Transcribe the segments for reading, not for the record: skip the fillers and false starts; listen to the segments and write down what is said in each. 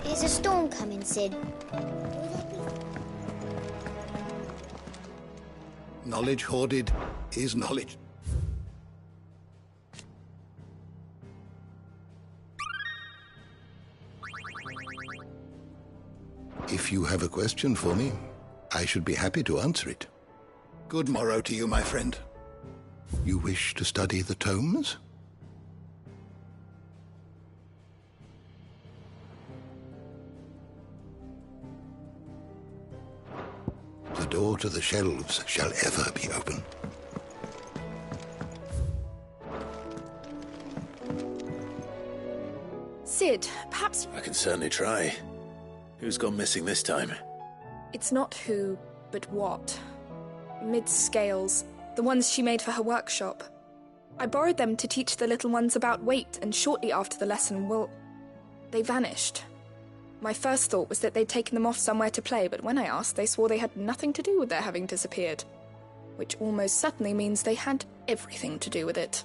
Is a storm coming, Sid? Knowledge hoarded is knowledge. If you have a question for me, I should be happy to answer it. Good morrow to you, my friend. You wish to study the tomes? The door to the shelves shall ever be open. Sid, perhaps... I can certainly try. Who's gone missing this time? It's not who, but what. Mid's scales, the ones she made for her workshop. I borrowed them to teach the little ones about weight, and shortly after the lesson, well, they vanished. My first thought was that they'd taken them off somewhere to play, but when I asked, they swore they had nothing to do with their having disappeared. Which almost certainly means they had everything to do with it.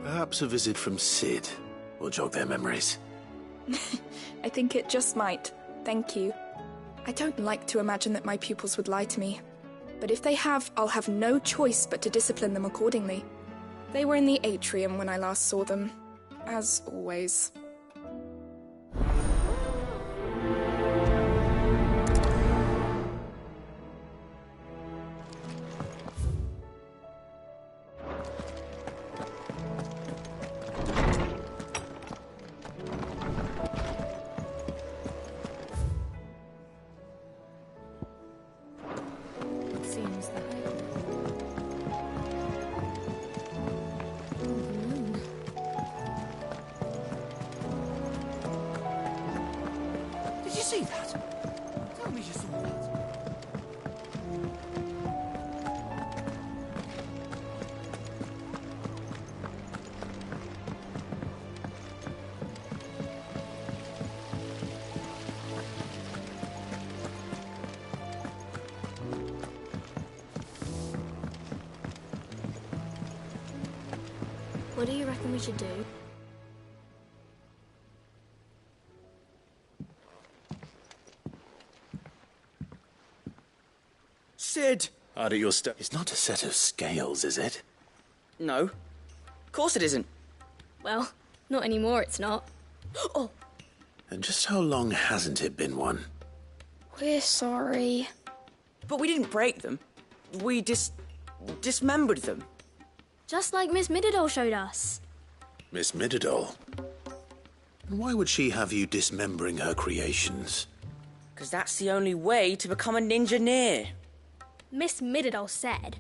Perhaps a visit from Sid will jog their memories. I think it just might. Thank you. I don't like to imagine that my pupils would lie to me. But if they have, I'll have no choice but to discipline them accordingly. They were in the atrium when I last saw them. As always. Did you see that? Tell me you saw that. What do you reckon we should do? Sid! Hard at your step. It's not a set of scales, is it? No. Of course it isn't. Well, not anymore, it's not. Oh! And just how long hasn't it been one? We're sorry. But we didn't break them. We dismembered them. Just like Miss Mididol showed us. Miss Mididol? And why would she have you dismembering her creations? Because that's the only way to become a ninja-neer. Miss Mididol said.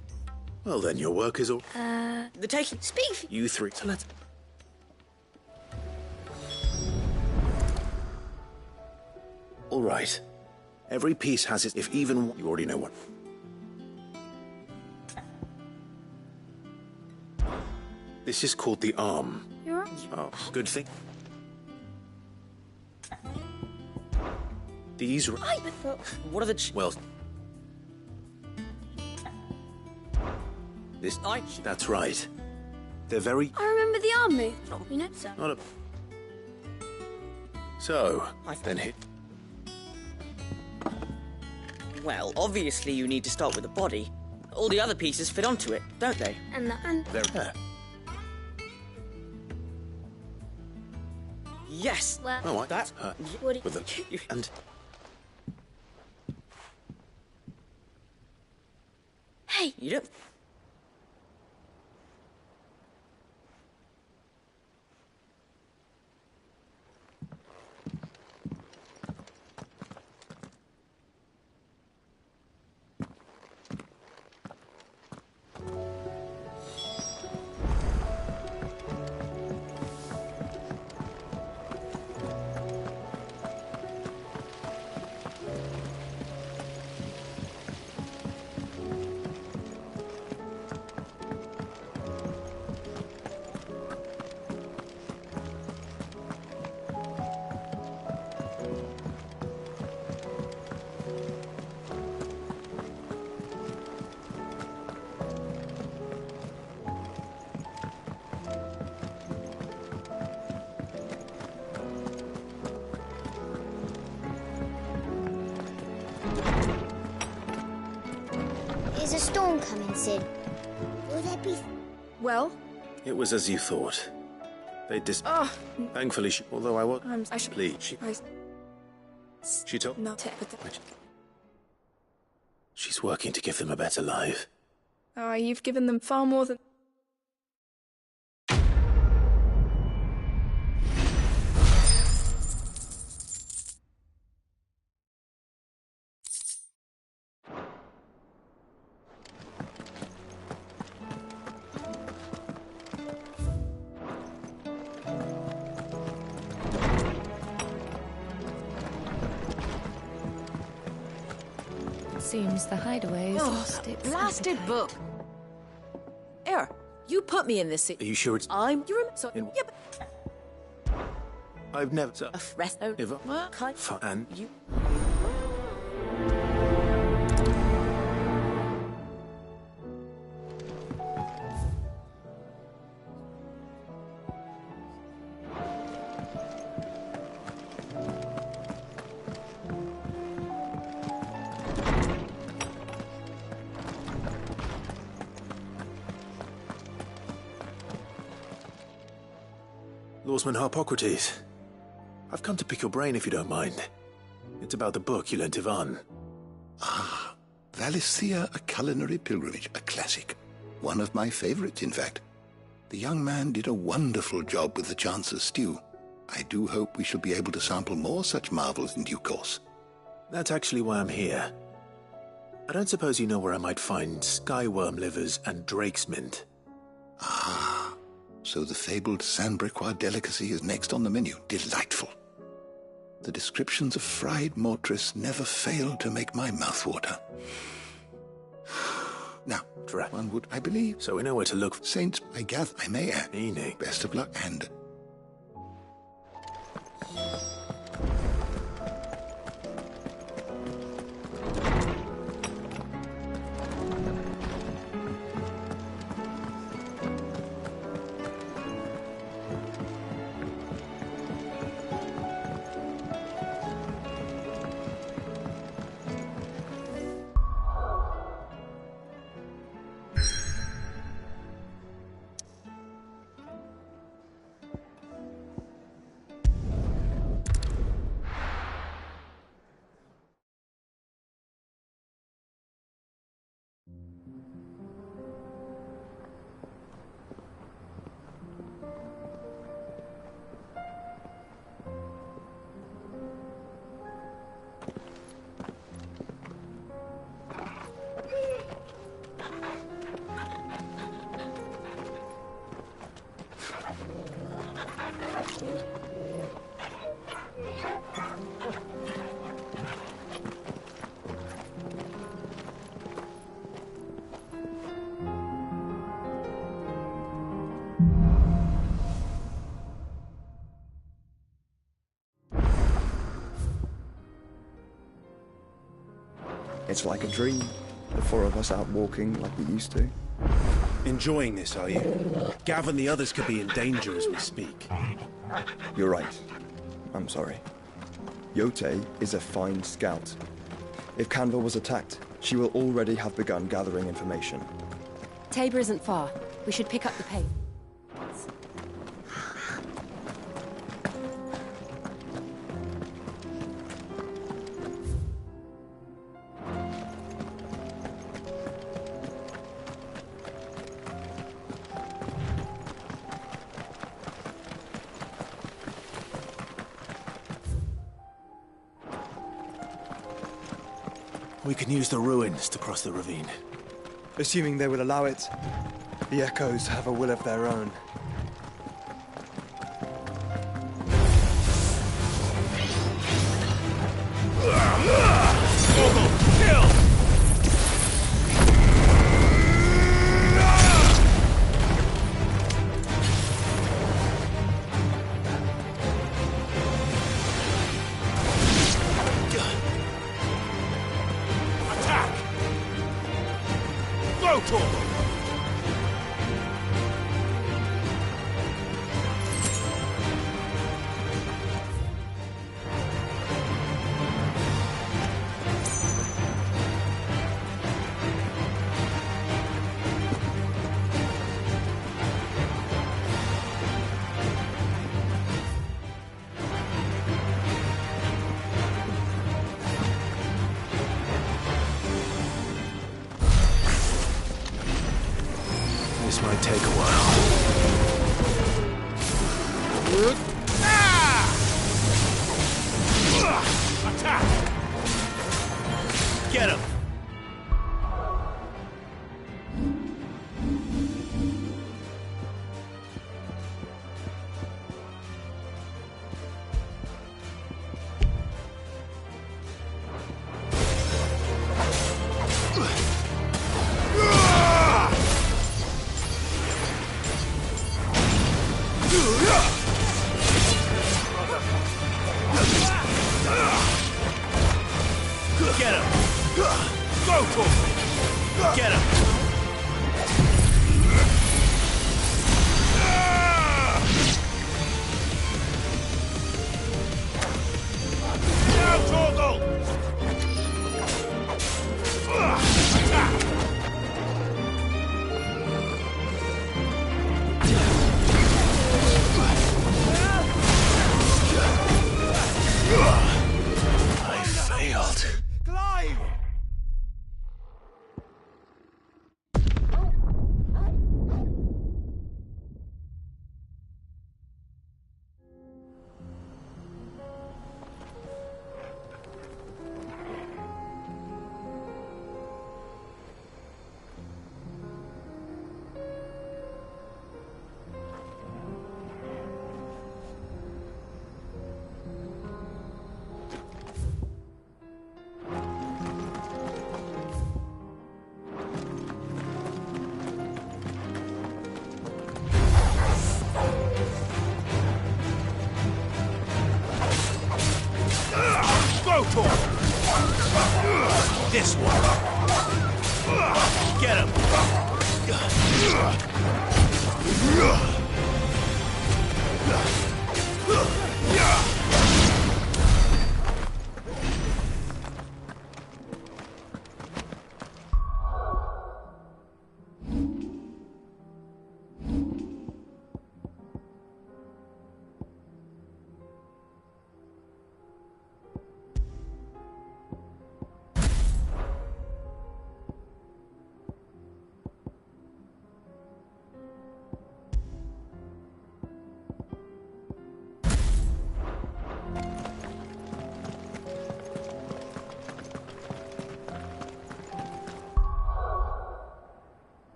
Well, then your work is all... The taking... Speak for You three... So let's... All right. Every piece has its... If even... You already know what... This is called the arm. You're right. Oh, good thing. These... What are the... Well... This... That's right. They're very... I remember the arm move. You know so. Not a... So, then hit... Well, obviously you need to start with the body. All the other pieces fit onto it, don't they? And There. Yes! well, Oh, I... That's... what do With the... And... Hey! You don't... Is a storm coming, Sid? Will there be... Well, It was as you thought. They Thankfully, she... Although I was... I should... Please, she told... Not it, but... She's working to give them a better life. You've given them far more than... Seems the hideaways lost its Blasted appetite. book. Here, you put me in this. Are you sure it's... I'm. You remember? So, In- yeah, but I've never... a fresh. Never... What? And... You. Lawsman Harpocrates. I've come to pick your brain if you don't mind. It's about the book you lent Ivan. Valisthea, A Culinary Pilgrimage, a classic. One of my favorites, in fact. The young man did a wonderful job with the Chance's stew. I do hope we shall be able to sample more such marvels in due course. That's actually why I'm here. I don't suppose you know where I might find skyworm livers and drake's mint. So the fabled Dereck4Real delicacy is next on the menu. Delightful. The descriptions of fried mortress never fail to make my mouth water. Now, one would, I believe... So we know where to look. Saints, I gather, I may add. Meaning? Best of luck, and... It's like a dream. The four of us out walking like we used to. Enjoying this, are you? Gav and the others could be in danger as we speak. You're right. I'm sorry. Yote is a fine scout. If Canva was attacked, she will already have begun gathering information. Tabor isn't far. We should pick up the pace. We can use the ruins to cross the ravine. Assuming they will allow it. The Echoes have a will of their own. This might take a while. Attack! Get him! Get him! Go for it! Get him! Now, Torgal! Attack! I failed. Clive! This one. Get him.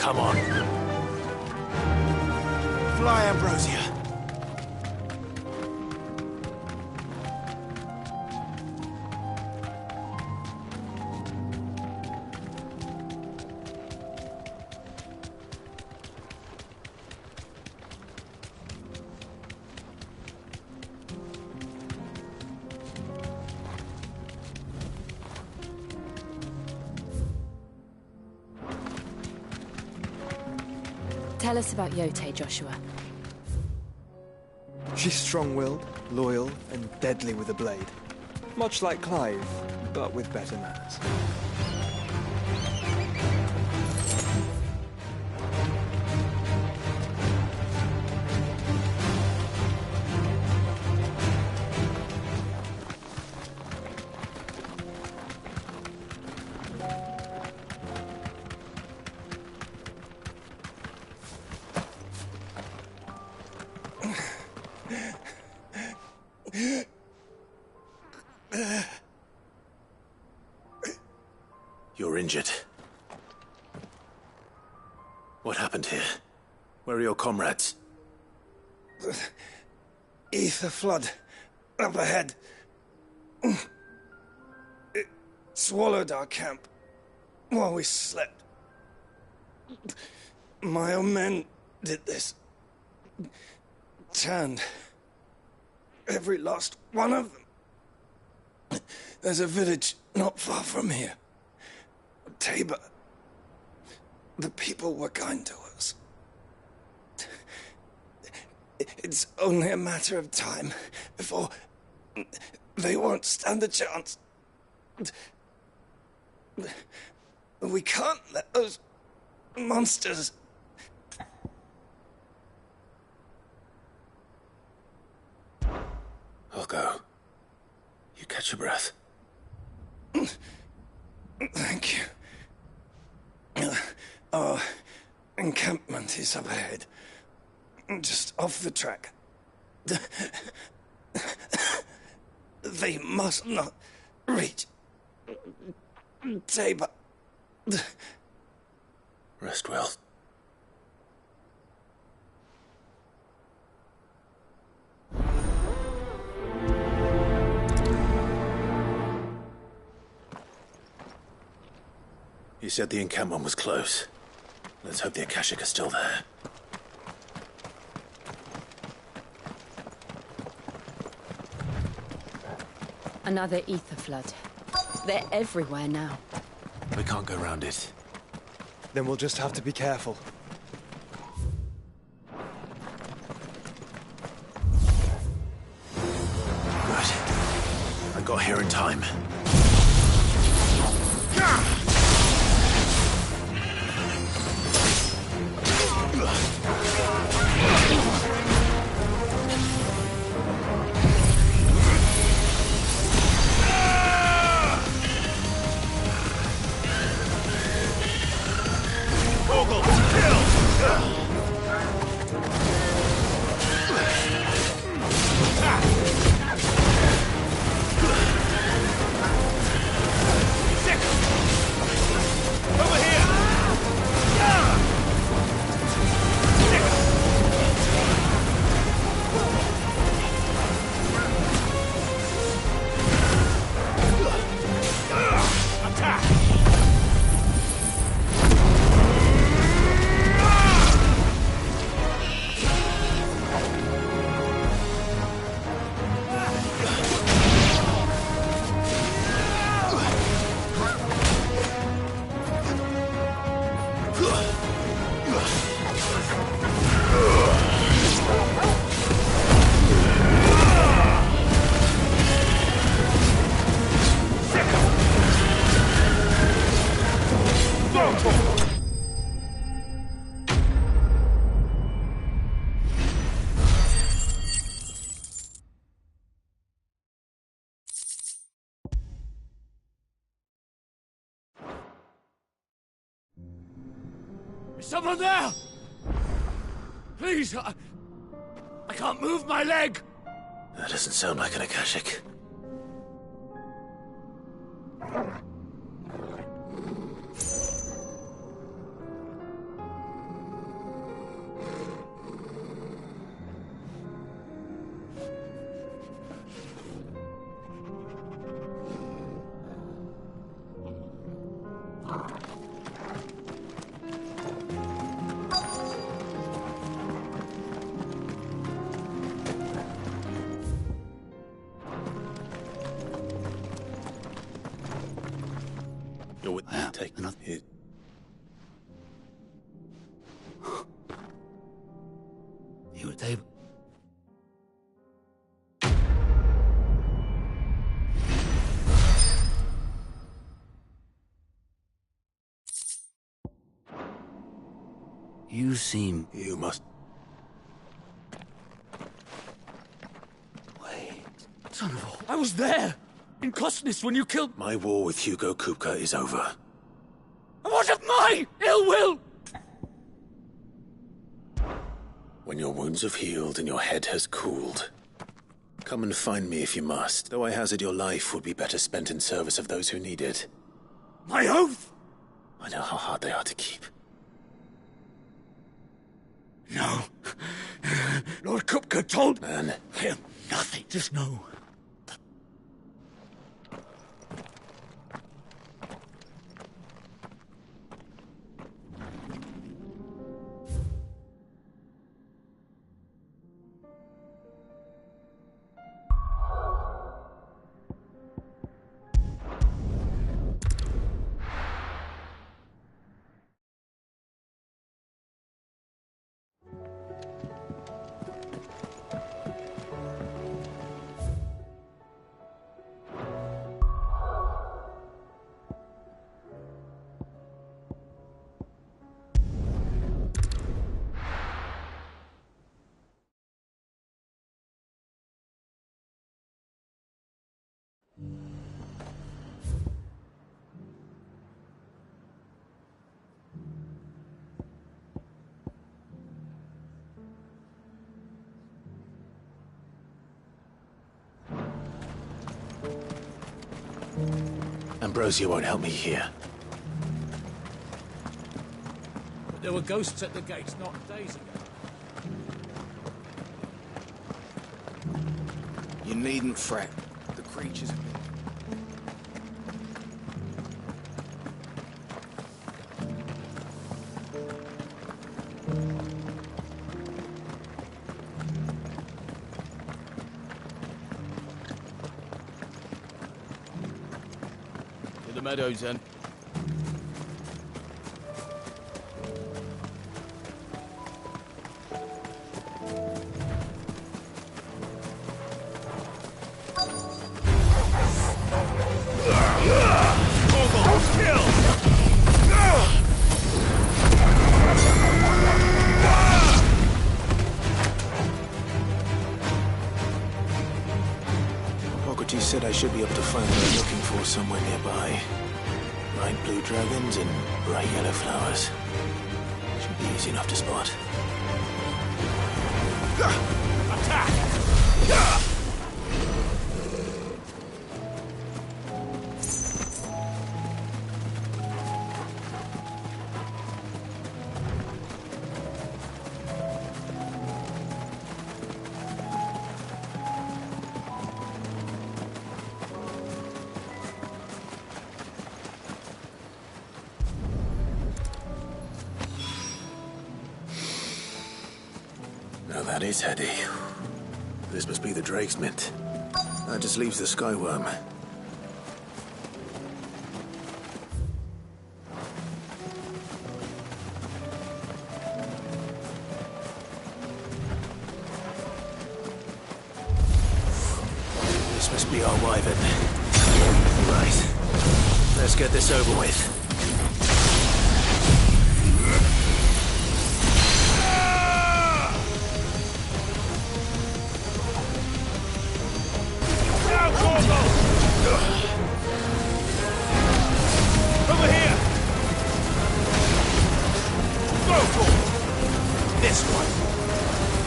Come on. Fly, Ambrosia. Tell us about Yote, Joshua. She's strong-willed, loyal, and deadly with a blade. Much like Clive, but with better manners. You're injured. What happened here? Where are your comrades? Ether flood. Up ahead. It swallowed our camp while we slept. My own men did this. Turned every last one of them. There's a village not far from here. Tabor. The people were kind to us. It's only a matter of time before they won't stand a chance. We can't let those monsters... I'll go. You catch your breath. Thank you. Our encampment is up ahead. Just off the track. They must not reach Tabor. Rest well. You said the encampment was close. Let's hope the Akashic are still there. Another ether flood. They're everywhere now. We can't go around it. Then we'll just have to be careful. Good. I got here in time. Is someone there? Please, I can't move my leg. That doesn't sound like an Akashic. out. Take And it. You at table? You seem... You must... Wait... Son of a... I was there! In Kosnis when you killed... My war with Hugo Kupka is over. And what of my ill will? When your wounds have healed and your head has cooled, come and find me if you must. Though I hazard your life would be better spent in service of those who need it. My oath? I know how hard they are to keep. No. Lord Kupka told... Man. I am nothing. Just know. Ambrosia won't help me here. But there were ghosts at the gates not days ago. You needn't fret. The creatures have been... To the meadows, then. Socrates said I should be able to find what I'm looking for somewhere nearby. Bright blue dragons and bright yellow flowers. Should be easy enough to spot. Attack! Now that is heady. This must be the Drake's Mint. That just leaves the Skyworm. This must be our wyvern. Right. Let's get this over with. Over here! Vocal! This one!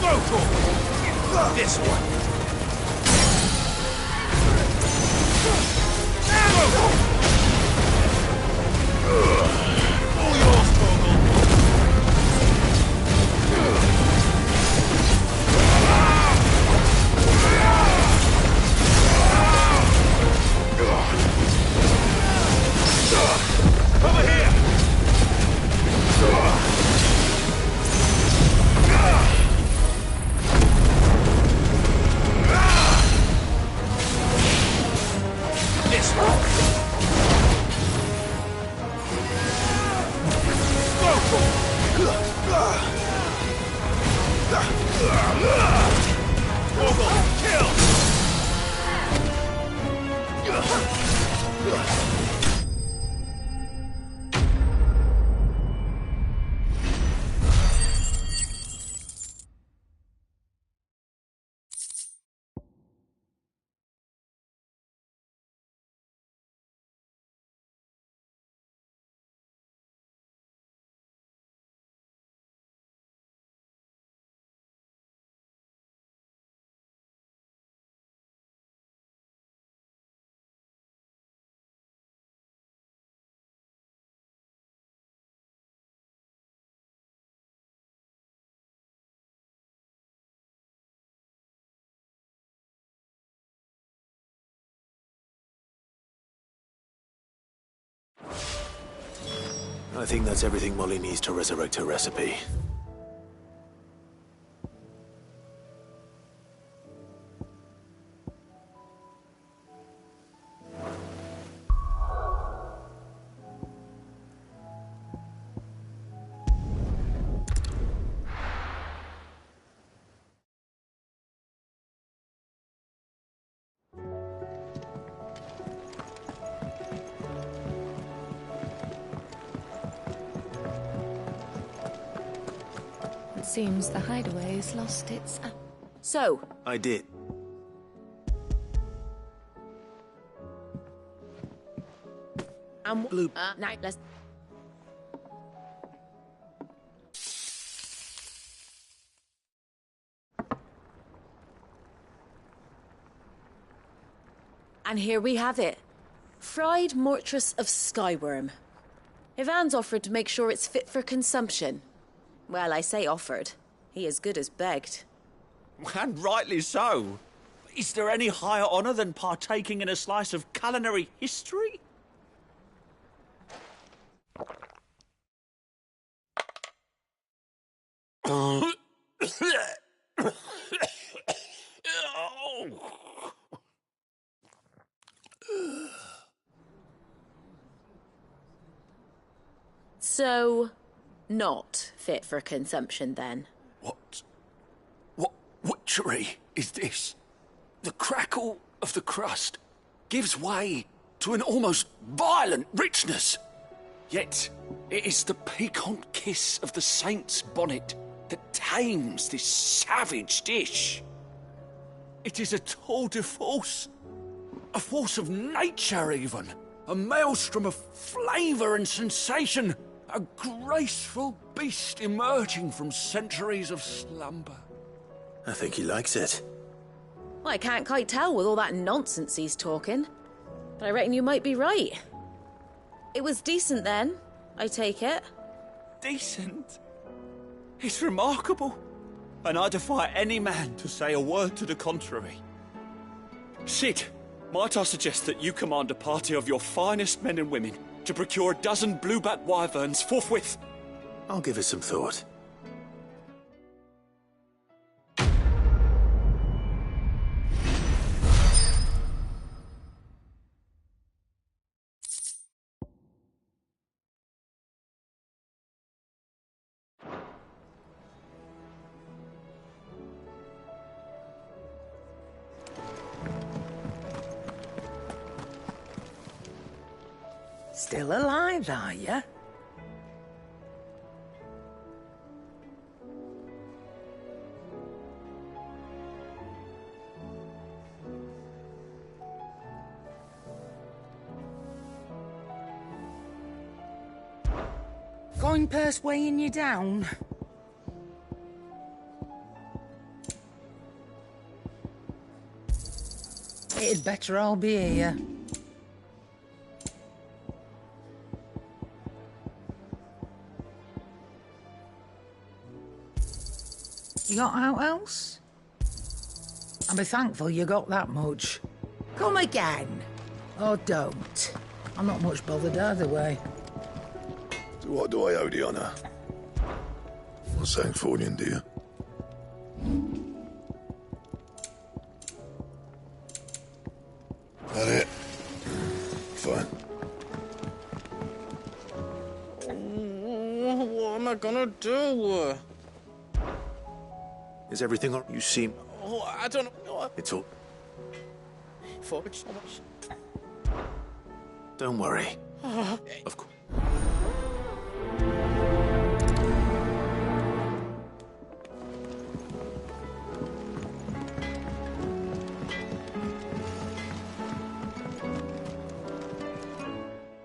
Vocal! This one! Vocal! All yours, Vogel! Over here! This one! I think that's everything Molly needs to resurrect her recipe. It seems the hideaway's lost its... So? I did. Blue. Now, let's... And here we have it. Fried mortress of skyworm. Ivan's offered to make sure it's fit for consumption. Well, I say offered. He as good as begged. And rightly so. Is there any higher honor than partaking in a slice of culinary history? So, not fit for consumption then? What witchery is this? The crackle of the crust gives way to an almost violent richness. Yet, it is the piquant kiss of the saint's bonnet that tames this savage dish. It is a tour de force. A force of nature, even. A maelstrom of flavour and sensation. A graceful beast emerging from centuries of slumber. I think he likes it. Well, I can't quite tell with all that nonsense he's talking. But I reckon you might be right. It was decent then, I take it. Decent? It's remarkable. And I defy any man to say a word to the contrary. Sid, might I suggest that you command a party of your finest men and women to procure a dozen blueback wyverns forthwith? I'll give it some thought. Still alive, are you? Going purse weighing you down? It'd better all be here. You got out else? I'll be thankful you got that much. Come again. Or don't. I'm not much bothered either way. So what do I owe the honour? Not saying Fordian, do you? That it? Fine. What am I gonna do? Is everything on? You seem... Oh, I don't know. It's all... Forward so much. Don't worry. Of course.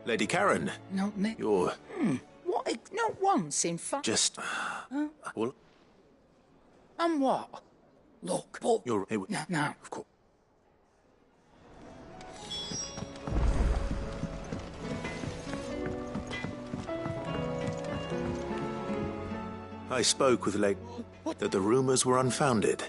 Lady Karen. Not me. You're... What? Not once, in fact. Just... Huh? Well... And what? Look, but... You're... Hey, no. Of course. I spoke with Lady... that the rumors were unfounded,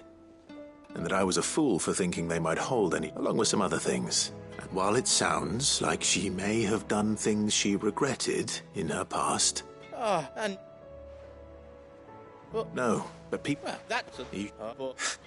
and that I was a fool for thinking they might hold any, along with some other things. While it sounds like she may have done things she regretted in her past... Oh, and... But... No, but people... Well, that's a... but...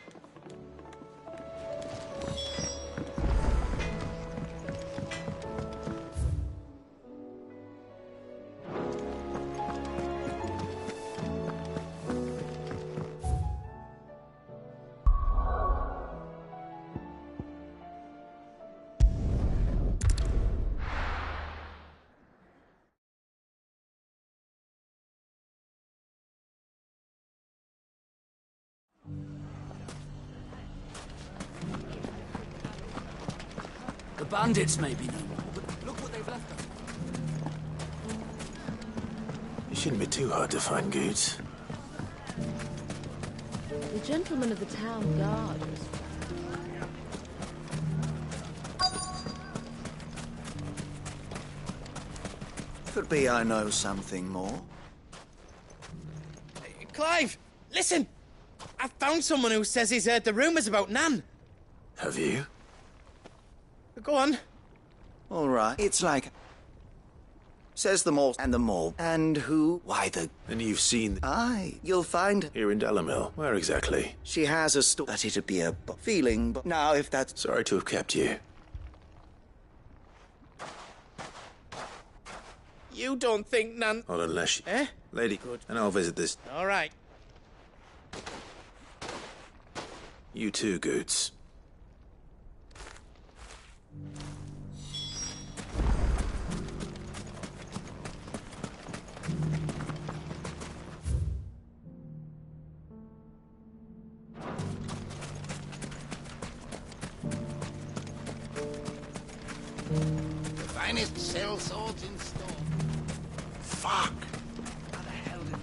The bandits may be no more, but look what they've left us. It shouldn't be too hard to find goods. The gentleman of the town guard was... Could be I know something more. Clive, listen! I found someone who says he's heard the rumours about Nan. Have you? Go on. All right. It's like... Says the more and the more. And who? Why the... And you've seen... Aye, you'll find... Here in Delamil. Where exactly? She has a that it'd be a feeling, but now if that's... Sorry to have kept you. You don't think Nan... Not unless she... Eh? Lady, Good. And I'll visit this... All right. You too, Goots. The finest cell swords in store. Fuck! How the hell did...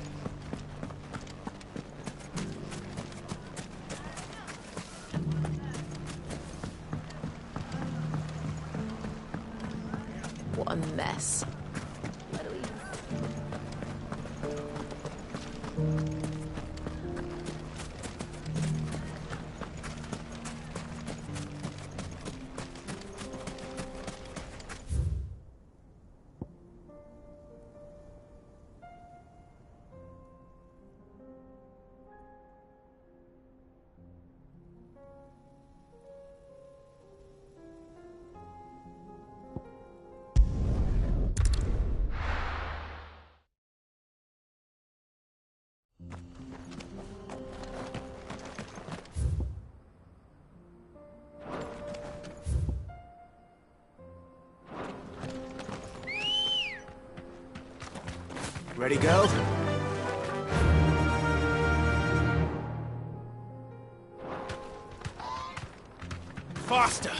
What a mess. Ready, go? Faster!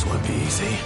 This won't be easy.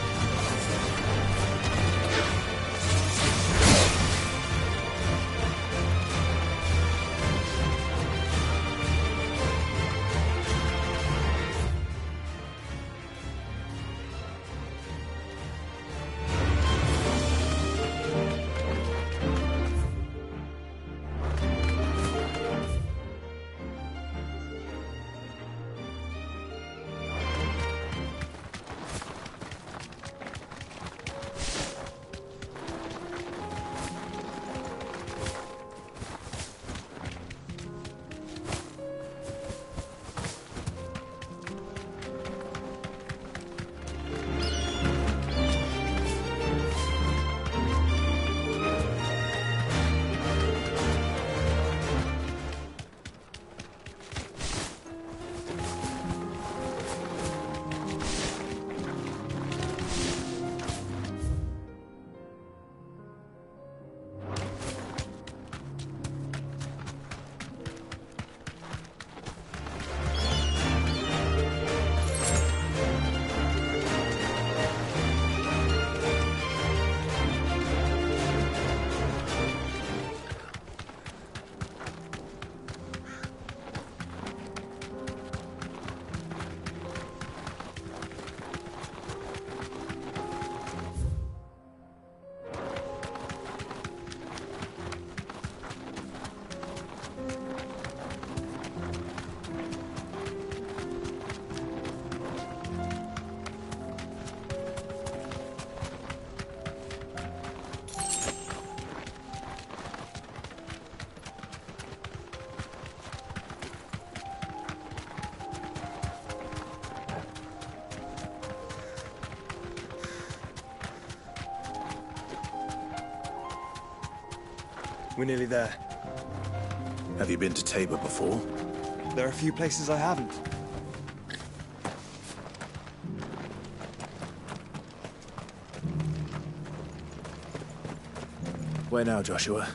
We're nearly there. Have you been to Tabor before? There are a few places I haven't. Where now, Joshua?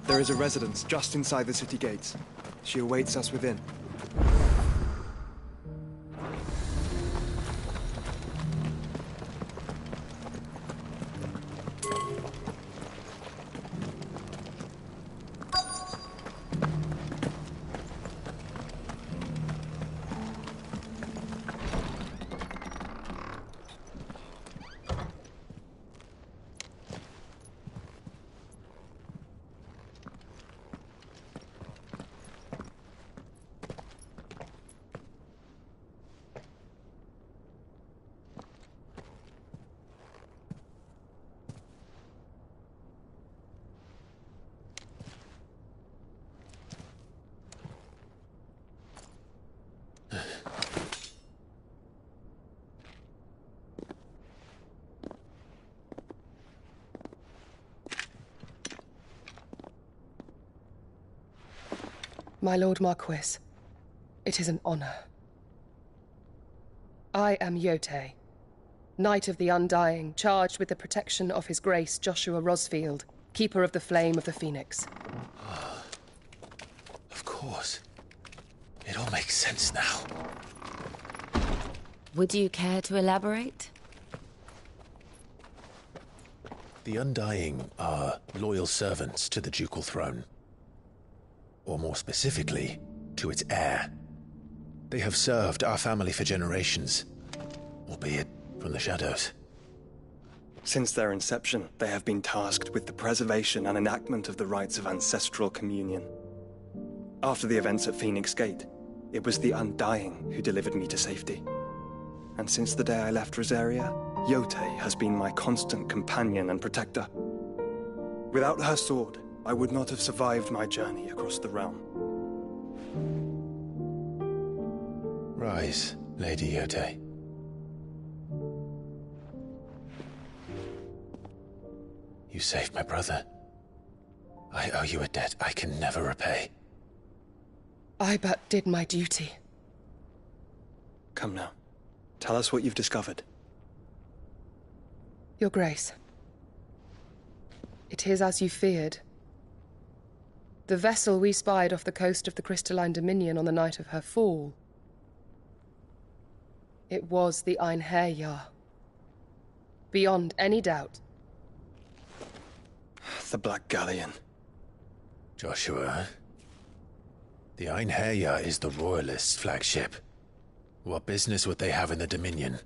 There is a residence just inside the city gates. She awaits us within. My Lord Marquis, it is an honor. I am Yote, Knight of the Undying, charged with the protection of His Grace Joshua Rosfield, Keeper of the Flame of the Phoenix. Of course. It all makes sense now. Would you care to elaborate? The Undying are loyal servants to the ducal throne. Or more specifically, to its heir. They have served our family for generations, albeit from the shadows. Since their inception, they have been tasked with the preservation and enactment of the rites of ancestral communion. After the events at Phoenix Gate, it was the Undying who delivered me to safety. And since the day I left Rosaria, Yote has been my constant companion and protector. Without her sword, I would not have survived my journey across the realm. Rise, Lady Yote. You saved my brother. I owe you a debt I can never repay. I but did my duty. Come now. Tell us what you've discovered. Your Grace. It is as you feared. The vessel we spied off the coast of the Crystalline Dominion on the night of her fall. It was the Einherjar. Beyond any doubt. The Black Galleon. Joshua, the Einherjar is the Royalists' flagship. What business would they have in the Dominion?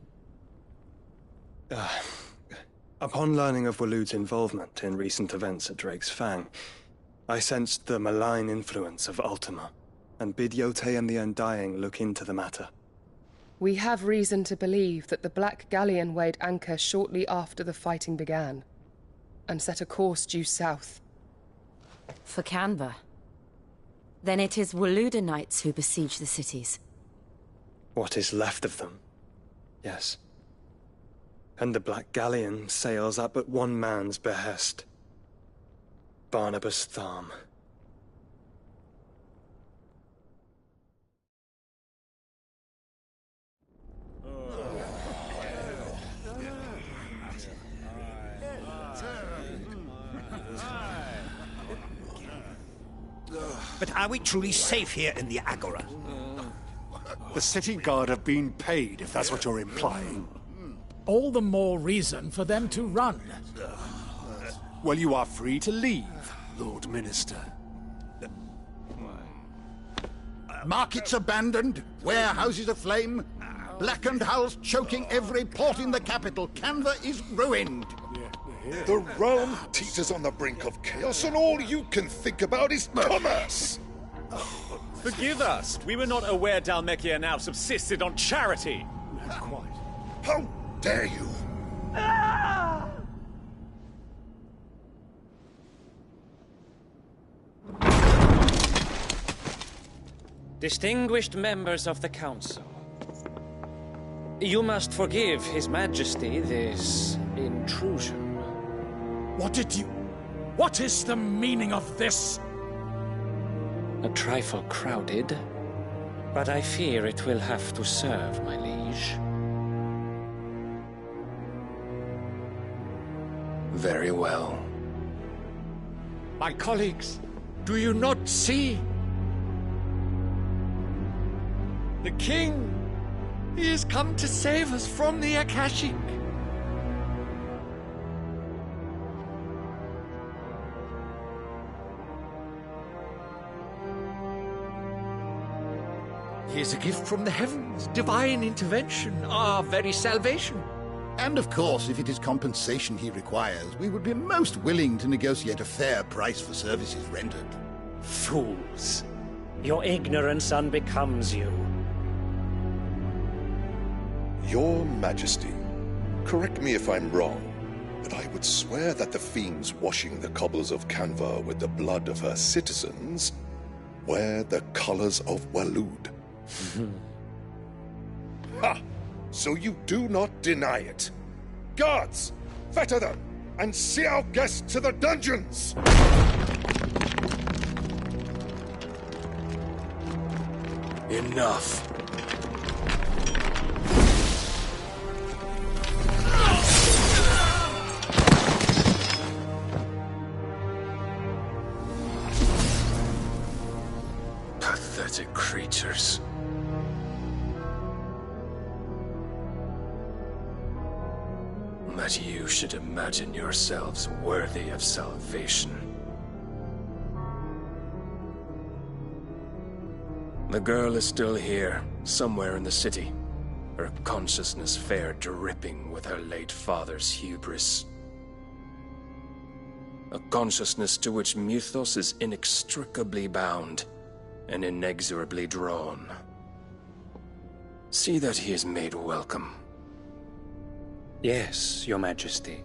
Upon learning of Waloed's involvement in recent events at Drake's Fang, I sensed the malign influence of Ultima, and bid Yotei and the Undying look into the matter. We have reason to believe that the Black Galleon weighed anchor shortly after the fighting began, and set a course due south. For Canva. Then it is Waloeda knights who besiege the cities. What is left of them? Yes. And the Black Galleon sails at but one man's behest. Barnabas Tharm. But are we truly safe here in the Agora? The city guard have been paid, if that's what you're implying. All the more reason for them to run. Well, you are free to leave, Lord Minister. Markets abandoned, warehouses aflame, blackened hulls choking every port in the capital. Canva is ruined. The realm teeters on the brink of chaos, and all you can think about is commerce! Forgive us. We were not aware Dhalmekia now subsisted on charity. Quite. How dare you! Distinguished members of the Council, you must forgive His Majesty this intrusion. What is the meaning of this? A trifle crowded, but I fear it will have to serve, my liege. Very well. My colleagues, do you not see? The king! He has come to save us from the Akashic! He is a gift from the heavens, divine intervention, our very salvation. And of course, if it is compensation he requires, we would be most willing to negotiate a fair price for services rendered. Fools! Your ignorance unbecomes you. Your Majesty, correct me if I'm wrong, but I would swear that the fiends washing the cobbles of Canva with the blood of her citizens wear the colors of Waloed. Ha! So you do not deny it. Guards, fetter them, and see our guests to the dungeons! Enough. Pathetic creatures. That you should imagine yourselves worthy of salvation. The girl is still here, somewhere in the city. Her consciousness fair dripping with her late father's hubris. A consciousness to which Mythos is inextricably bound and inexorably drawn. See that he is made welcome. Yes, Your Majesty.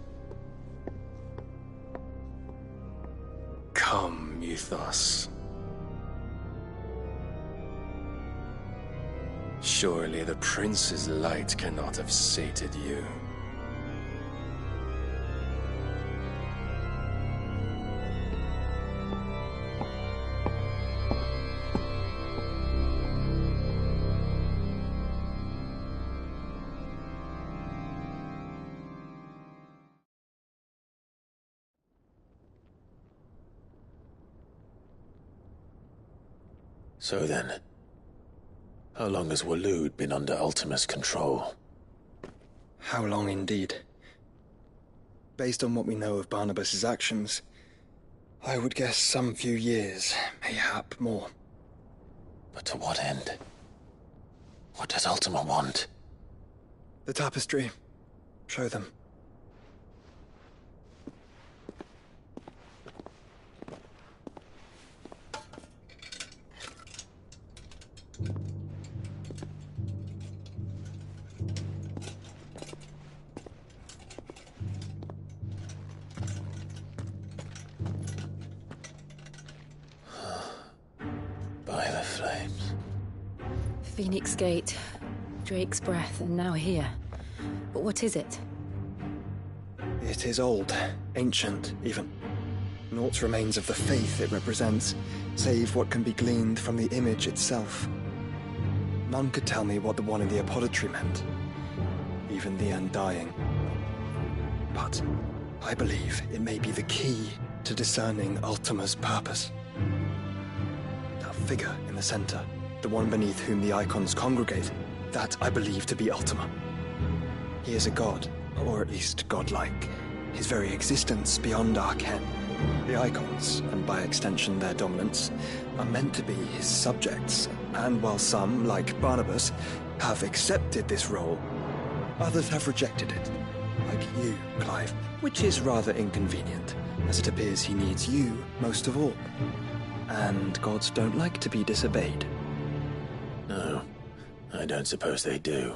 Come, Mythos. Surely the prince's light cannot have sated you. So then, How long has Waloed been under Ultima's control? How long indeed? Based on what we know of Barnabas's actions, I would guess some few years, mayhap more. But to what end? What does Ultima want? The tapestry. Show them. By the flames. Phoenix Gate, Drake's Breath, and now here. But what is it? It is old, ancient, even. Naught remains of the faith it represents, save what can be gleaned from the image itself. None could tell me what the one in the apothecary meant, even the Undying. But I believe it may be the key to discerning Ultima's purpose. That figure in the center, the one beneath whom the icons congregate, that I believe to be Ultima. He is a god, or at least godlike. His very existence beyond our ken. The icons, and by extension their dominance, are meant to be his subjects, and while some, like Barnabas, have accepted this role, others have rejected it, like you, Clive, which is rather inconvenient, as it appears he needs you most of all. And gods don't like to be disobeyed. No, I don't suppose they do.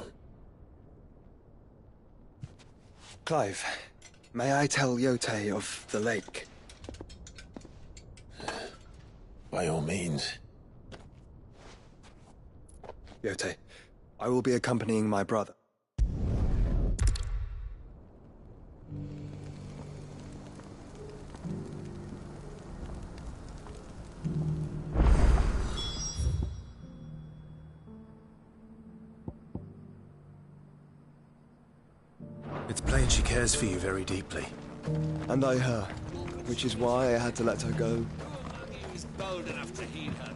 Clive, may I tell Yote of the lake? By all means. Yote, I will be accompanying my brother. It's plain she cares for you very deeply. And I her, which is why I had to let her go. He was bold enough to heed her.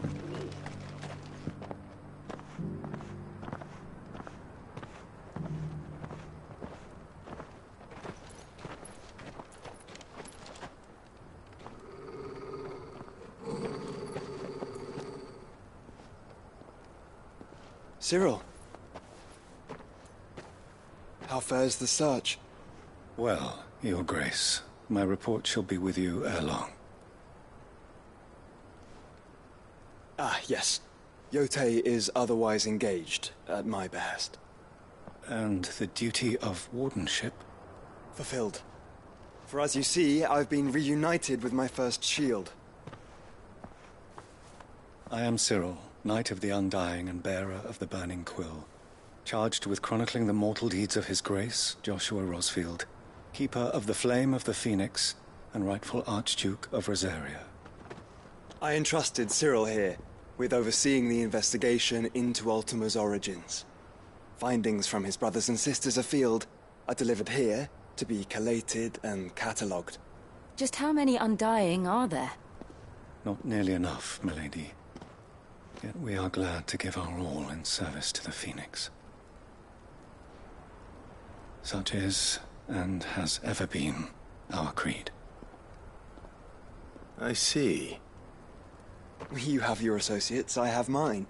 Cyril. How fares the search? Well, Your Grace, my report shall be with you ere long. Ah, yes. Yote is otherwise engaged, at my behest. And the duty of wardenship? Fulfilled. For as you see, I've been reunited with my first shield. I am Cyril, Knight of the Undying and bearer of the Burning Quill, charged with chronicling the mortal deeds of His Grace, Joshua Rosfield, Keeper of the Flame of the Phoenix, and rightful Archduke of Rosaria. I entrusted Cyril here with overseeing the investigation into Ultima's origins. Findings from his brothers and sisters afield are delivered here to be collated and catalogued. Just how many Undying are there? Not nearly enough, milady. Yet we are glad to give our all in service to the Phoenix. Such is, and has ever been, our creed. I see. You have your associates, I have mine.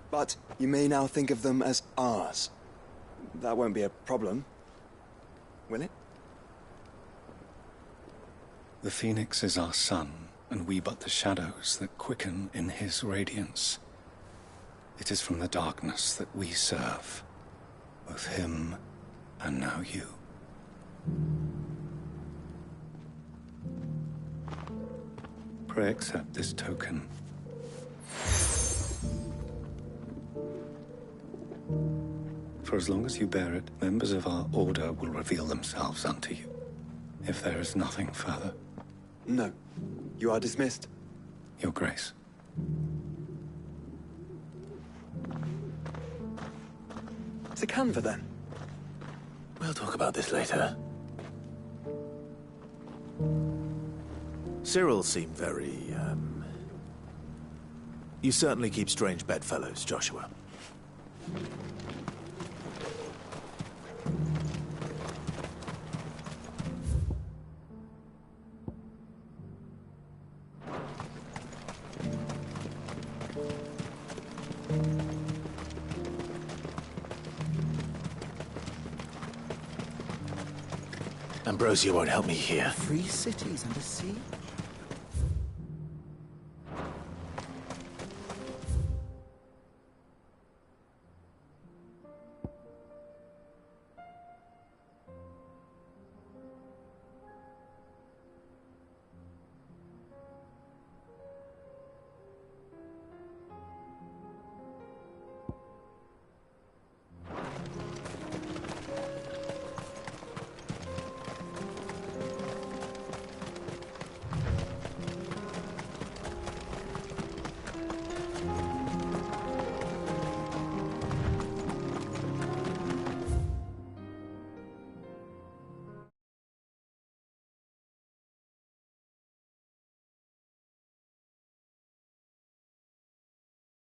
But you may now think of them as ours. That won't be a problem, will it? The Phoenix is our sun, and we but the shadows that quicken in his radiance. It is from the darkness that we serve, both him and now you. Pray accept this token. For as long as you bear it, members of our order will reveal themselves unto you. If there is nothing further. No. You are dismissed. Your Grace. To Canva, then? We'll talk about this later. Cyril seemed very, You certainly keep strange bedfellows, Joshua. Ambrosia won't help me here. 3 cities and a sea?